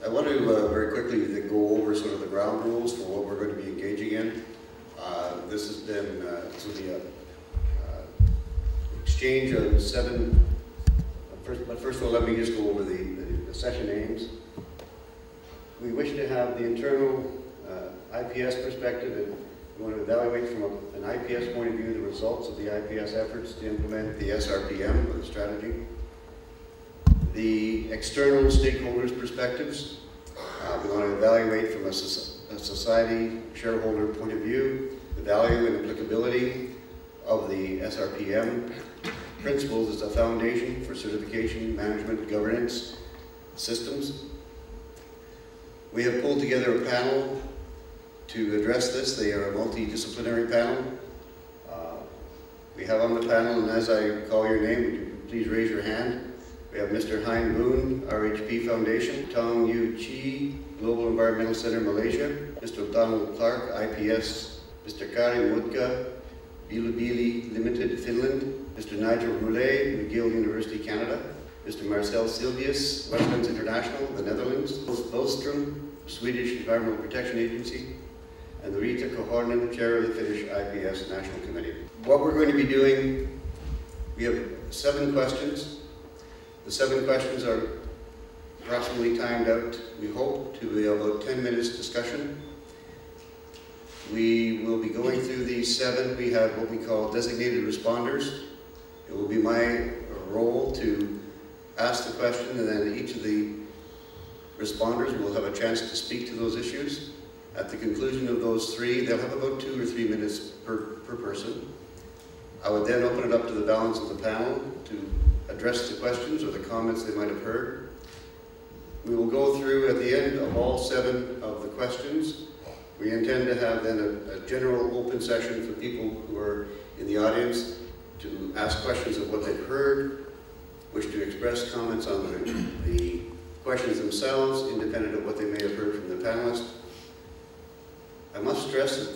I want to very quickly go over sort of the ground rules for what we're going to be engaging in. This has been this will be a exchange of 7. First of all, let me just go over the session aims. We wish to have the internal IPS perspective, and we want to evaluate from an IPS point of view the results of the IPS efforts to implement the SRPM, or the strategy. The external stakeholders' perspectives. We want to evaluate from a society shareholder point of view the value and applicability of the SRPM principles as a foundation for certification, management, governance systems. We have pulled together a panel to address this. They are a multidisciplinary panel. We have on the panel, and as I call your name, would you please raise your hand? We have Mr. Hein Boon, RHP Foundation, Tong Yu Chi, Global Environmental Center, Malaysia, Mr. Donald Clark, IPS, Mr. Kari Mutka, Bilibili Limited, Finland, Mr. Nigel Roulet, McGill University, Canada, Mr. Marcel Silvius, Wetlands International, the Netherlands, Bostrom, Swedish Environmental Protection Agency, and Rita Kohornen, Chair of the Finnish IPS National Committee. What we're going to be doing, we have 7 questions. The 7 questions are approximately timed out. We hope to be about 10 minutes discussion. We will be going through these 7. We have what we call designated responders. It will be my role to ask the question, and then each of the responders will have a chance to speak to those issues. At the conclusion of those 3, they'll have about 2 or 3 minutes per person. I would then open it up to the balance of the panel to address the questions or the comments they might have heard. We will go through at the end of all 7 of the questions. We intend to have then a general open session for people who are in the audience to ask questions of what they've heard, wish to express comments on the questions themselves, independent of what they may have heard from the panelists. I must stress that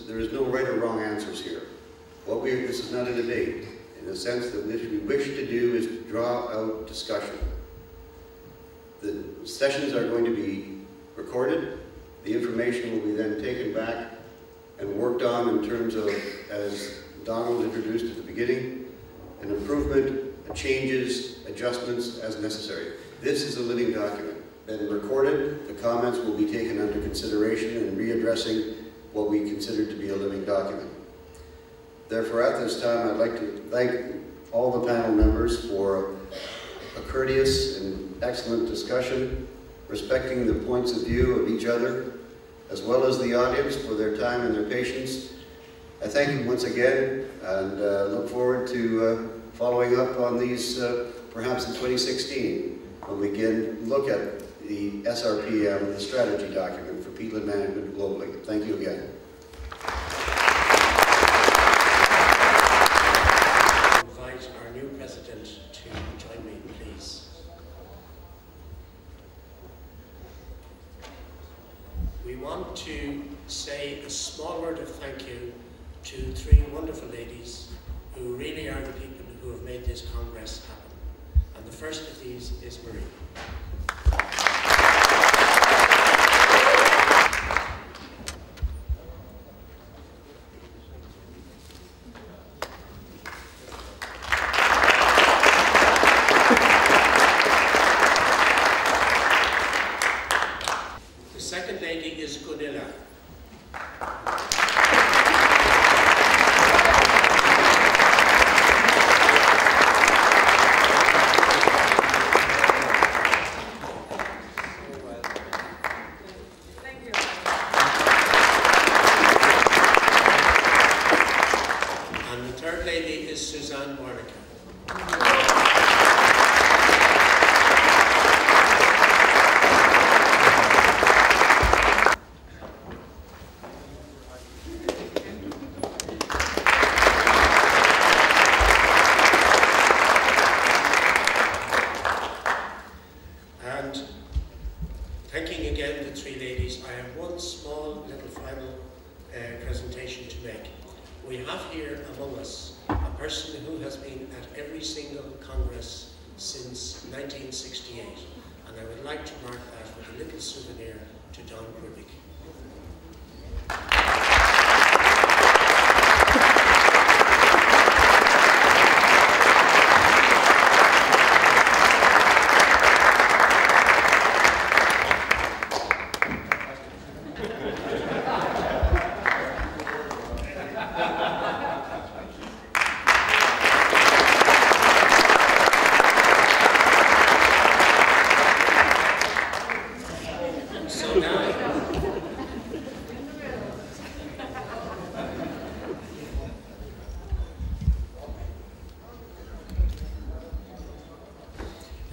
there is no right or wrong answers here. This is not a debate, in the sense that what we wish to do is draw out discussion. The sessions are going to be recorded. The information will be then taken back and worked on in terms of, as Donald introduced at the beginning, an improvement, changes, adjustments as necessary. This is a living document. Then recorded, the comments will be taken under consideration and readdressing what we consider to be a living document. Therefore, at this time, I'd like to thank all the panel members for a courteous and excellent discussion, respecting the points of view of each other, as well as the audience for their time and their patience. I thank you once again, and look forward to following up on these perhaps in 2016, when we again look at the SRPM, the strategy document for peatland management globally. Thank you again. Invite our new president to join me, please. We want to say a small word of thank you to 3 wonderful ladies who really are the people who have made this Congress happen. And the first of these is Marie. The second lady is Gunilla. Thanking again the 3 ladies, I have one small little final presentation to make. We have here among us a person who has been at every single Congress since 1968, and I would like to mark that with a little souvenir to Don Grubig.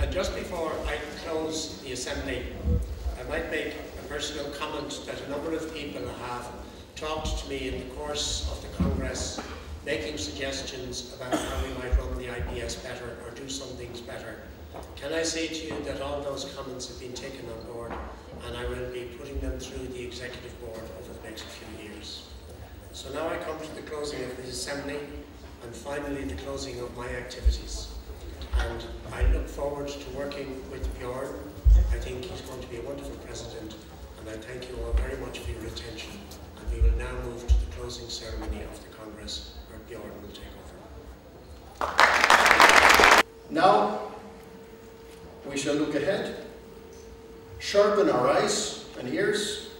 And just before I close the assembly, I might make a personal comment that a number of people have talked to me in the course of the Congress, making suggestions about how we might run the IPS better or do some things better. Can I say to you that all those comments have been taken on board, and I will be putting them through the Executive Board over the next few years. So now I come to the closing of the assembly, and finally the closing of my activities. And I look forward to working with Bjorn. I think he's going to be a wonderful president, and I thank you all very much for your attention. And we will now move to the closing ceremony of the Congress, where Bjorn will take over. Now, we shall look ahead, sharpen our eyes and ears,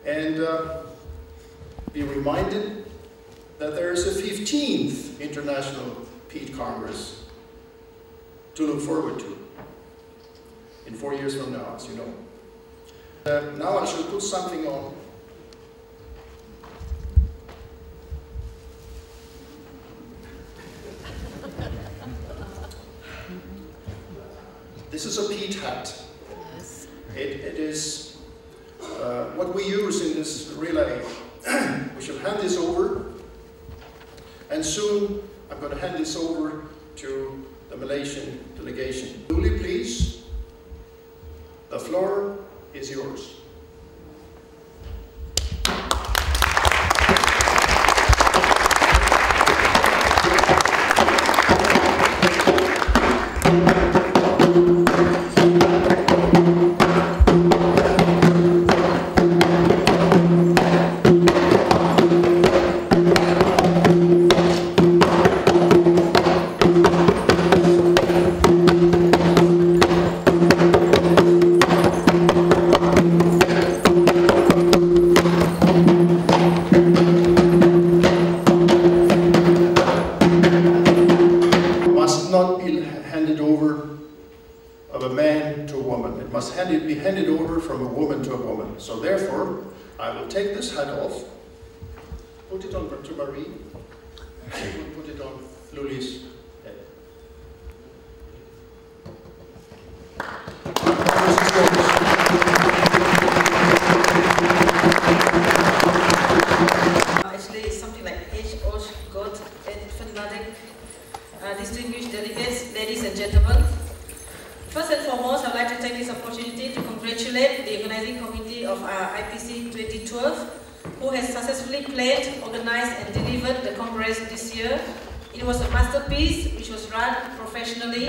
and be reminded that there is a 15th International Peat Congress to look forward to in 4 years from now, as you know. Now I shall put something on. This is a peat hat. It is what we use in this relay. We shall hand this over, and soon I'm going to hand this over to the Malaysian delegation. Julie, please, the floor is yours. Be handed over from a woman to a woman. So therefore, I will take this hat off, put it on to Marie, and put it on Luli's head. Actually, it's something like H.O. God and Fanatic. Distinguished delegates, ladies and gentlemen. First and foremost, I'd like to take this opportunity to congratulate the organizing committee of IPC 2012, who has successfully planned, organized and delivered the Congress this year. It was a masterpiece which was run professionally,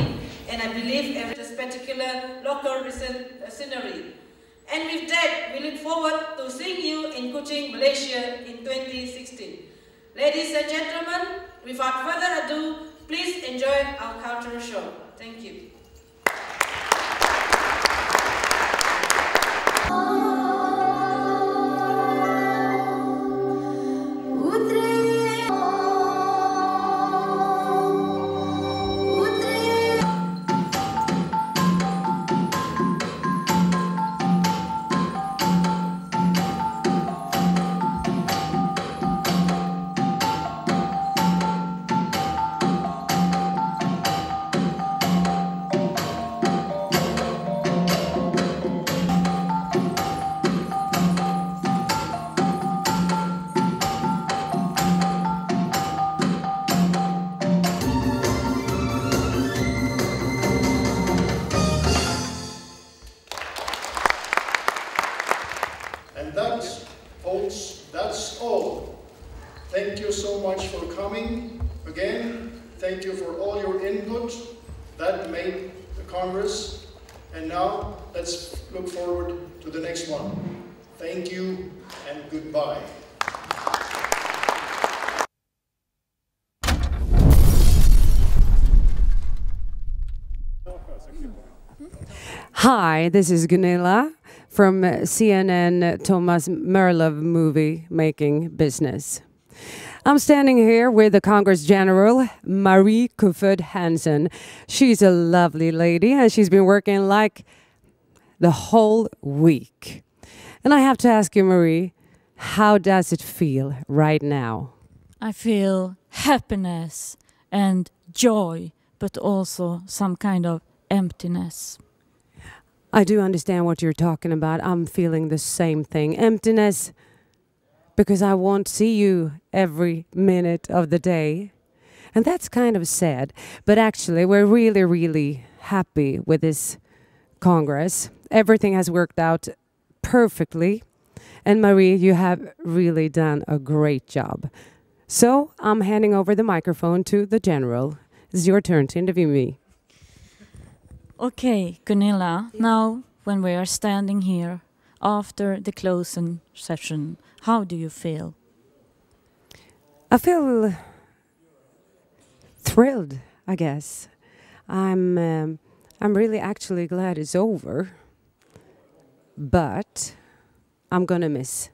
and I believe every spectacular local scenery. And with that, we look forward to seeing you in Kuching, Malaysia in 2016. Ladies and gentlemen, without further ado, please enjoy our cultural show. Thank you. Folks, that's all. Thank you so much for coming. Again, thank you for all your input. That made the Congress. And now, let's look forward to the next one. Thank you and goodbye. Hi, this is Gunilla from CNN Thomas Merlov movie making business. I'm standing here with the Congress General, Marie Kufud Hansen. She's a lovely lady and she's been working like the whole week. And I have to ask you, Marie, how does it feel right now? I feel happiness and joy, but also some kind of emptiness. I do understand what you're talking about. I'm feeling the same thing. Emptiness, because I won't see you every minute of the day. And that's kind of sad. But actually, we're really, really happy with this Congress. Everything has worked out perfectly. And Marie, you have really done a great job. So I'm handing over the microphone to the General. It's your turn to interview me. Okay, Gunilla, now when we are standing here after the closing session, how do you feel? I feel thrilled, I guess. I'm really actually glad it's over. But I'm gonna miss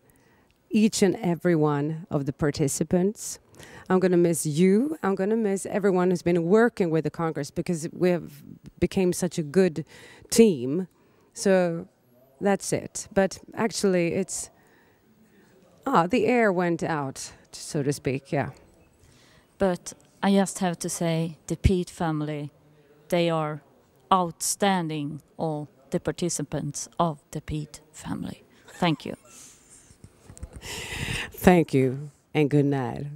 each and every one of the participants. I'm going to miss you. I'm going to miss everyone who's been working with the Congress because we have became such a good team. So that's it. But actually it's, the air went out, so to speak, yeah. But I just have to say, the Peat family, they are outstanding, all the participants of the Peat family. Thank you. Thank you and good night.